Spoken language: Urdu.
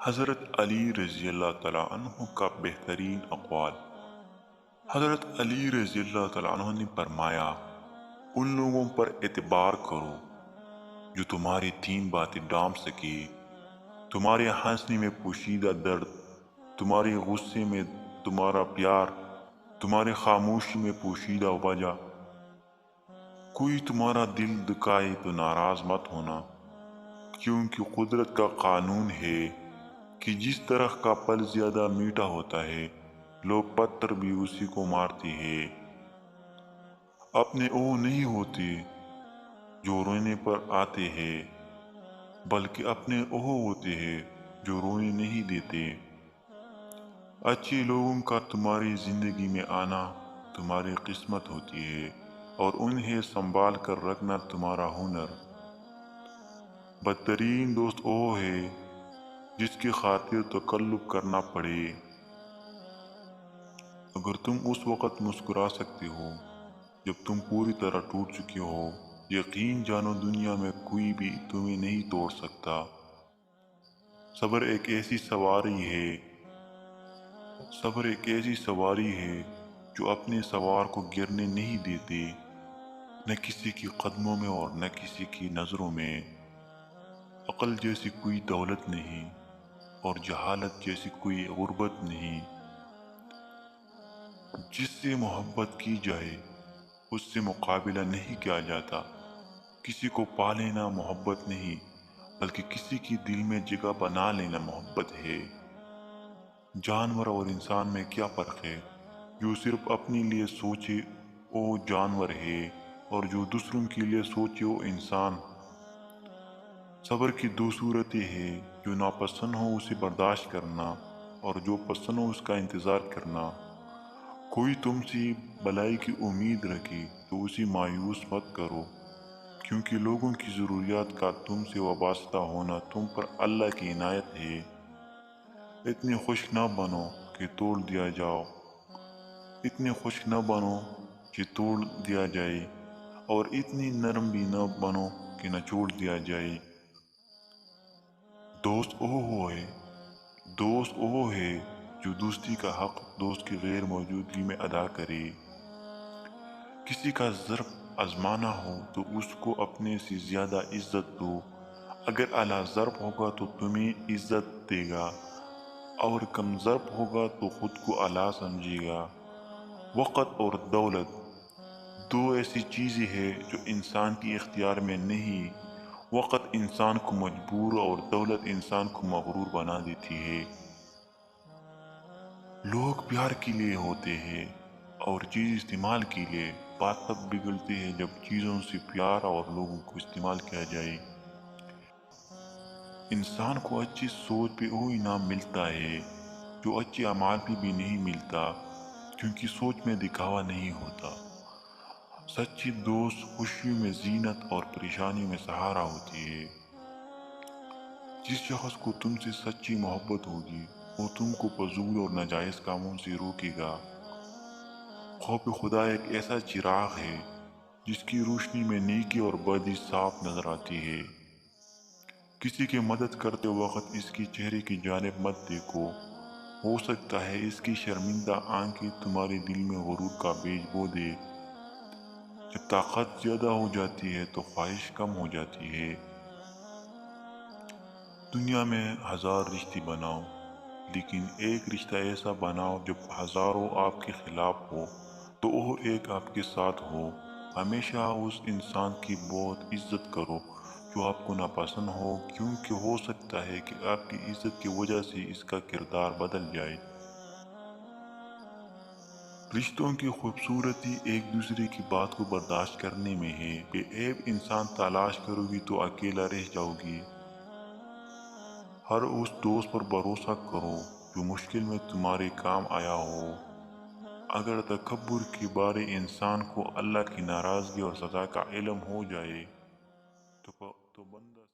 حضرت علی رضی اللہ تعالیٰ عنہ کا بہترین اقوال۔ حضرت علی رضی اللہ تعالیٰ عنہ نے فرمایا، ان لوگوں پر اعتبار کرو جو تمہاری تین باتیں ڈانپ سکے: تمہارے ہنسنے میں پوشیدہ درد، تمہارے غصے میں تمہارا پیار، تمہارے خاموشی میں پوشیدہ وجہ۔ کوئی تمہارا دل دکھائے تو ناراض مت ہونا، کیونکہ قدرت کا قانون ہے کہ جس درخت کا پھل زیادہ میٹھا ہوتا ہے، لوگ پتھر بھی اسی کو مارتے ہیں۔ اپنے وہ نہیں ہوتے جو رونے پر آتے ہیں، بلکہ اپنے وہ ہوتے ہیں جو رونے نہیں دیتے۔ اچھے لوگوں کا تمہاری زندگی میں آنا تمہاری قسمت ہوتی ہے، اور انہیں سنبھال کر رکھنا تمہارا ہنر۔ بدترین دوست وہ ہے جس کی خاطر تکلف کرنا پڑے۔ اگر تم اس وقت مسکرا سکتے ہو جب تم پوری طرح ٹوٹ چکے ہو، یقین جانو دنیا میں کوئی بھی تمہیں نہیں توڑ سکتا۔ صبر ایک ایسی سواری ہے جو اپنے سوار کو گرنے نہیں دیتی، نہ کسی کے قدموں میں اور نہ کسی کی نظروں میں۔ عقل جیسی کوئی دولت نہیں، اور جہالت جیسی کوئی غربت نہیں۔ جس سے محبت کی جائے اس سے مقابلہ نہیں کیا جاتا۔ کسی کو پا لینا محبت نہیں، بلکہ کسی کی دل میں جگہ بنا لینا محبت ہے۔ جانور اور انسان میں کیا فرق ہے؟ جو صرف اپنے لیے سوچے وہ جانور ہے، اور جو دوسروں کے لیے سوچے وہ انسان۔ صبر کی دو صورتیں ہیں: جو ناپسند ہو اسے برداشت کرنا، اور جو پسند ہو اس کا انتظار کرنا۔ کوئی تم سے بھلائی کی امید رکھے تو اسے مایوس مت کرو، کیونکہ لوگوں کی ضروریات کا تم سے وابستہ ہونا تم پر اللہ کی عنایت ہے۔ اتنے خوش نہ بنو کہ توڑ دیا جائے، اور اتنی نرم بھی نہ بنو کہ نچوڑ دیا جائے۔ دوست وہ ہے جو دوستی کا حق دوست کی غیر موجودگی میں ادا کرے۔ کسی کا ظرف آزمانا ہو تو اس کو اپنے سے زیادہ عزت دو۔ اگر اعلیٰ ظرف ہوگا تو تمہیں عزت دے گا، اور کم ظرف ہوگا تو خود کو اعلیٰ سمجھے گا۔ وقت اور دولت دو ایسی چیزیں ہیں جو انسان کے اختیار میں نہیں۔ وقت انسان کو مجبور اور دولت انسان کو مغرور بنا دیتی ہے۔ لوگ پیار کے لیے ہوتے ہیں اور چیز استعمال کے لیے۔ بات تب بگڑتی ہے جب چیزوں سے پیار اور لوگوں کو استعمال کیا جائے۔ انسان کو اچھی سوچ پہ وہ انعام ملتا ہے جو اچھے اعمال پہ بھی نہیں ملتا، کیونکہ سوچ میں دکھاوا نہیں ہوتا۔ سچی دوست خوشیوں میں زینت اور پریشانیوں میں سہارا ہوتی ہے۔ جس شخص کو تم سے سچی محبت ہوگی وہ تم کو فضول اور ناجائز کاموں سے روکے گا۔ خوف خدا ایک ایسا چراغ ہے جس کی روشنی میں نیکی اور بدی صاف نظر آتی ہے۔ کسی کی مدد کرتے وقت اس کے چہرے کی جانب مت دیکھو، ہو سکتا ہے اس کی شرمندہ آنکھیں تمہارے دل میں غرور کا بیج بو دے۔ جب طاقت زیادہ ہو جاتی ہے تو خواہش کم ہو جاتی ہے۔ دنیا میں 1000 رشتے بناؤ، لیکن ایک رشتہ ایسا بناؤ جب ہزاروں آپ کے خلاف ہو تو وہ ایک آپ کے ساتھ ہو۔ ہمیشہ اس انسان کی بہت عزت کرو جو آپ کو ناپسند ہو، کیونکہ ہو سکتا ہے کہ آپ کی عزت کی وجہ سے اس کا کردار بدل جائے۔ رشتوں کی خوبصورتی ایک دوسرے کی بات کو برداشت کرنے میں ہے۔ بے عیب انسان تلاش کرو گی تو اکیلا رہ جاؤ گی۔ ہر اس دوست پر بھروسہ کرو جو مشکل میں تمہارے کام آیا ہو۔ اگر تکبر کے بارے انسان کو اللہ کی ناراضگی اور سزا کا علم ہو جائے تو بندہ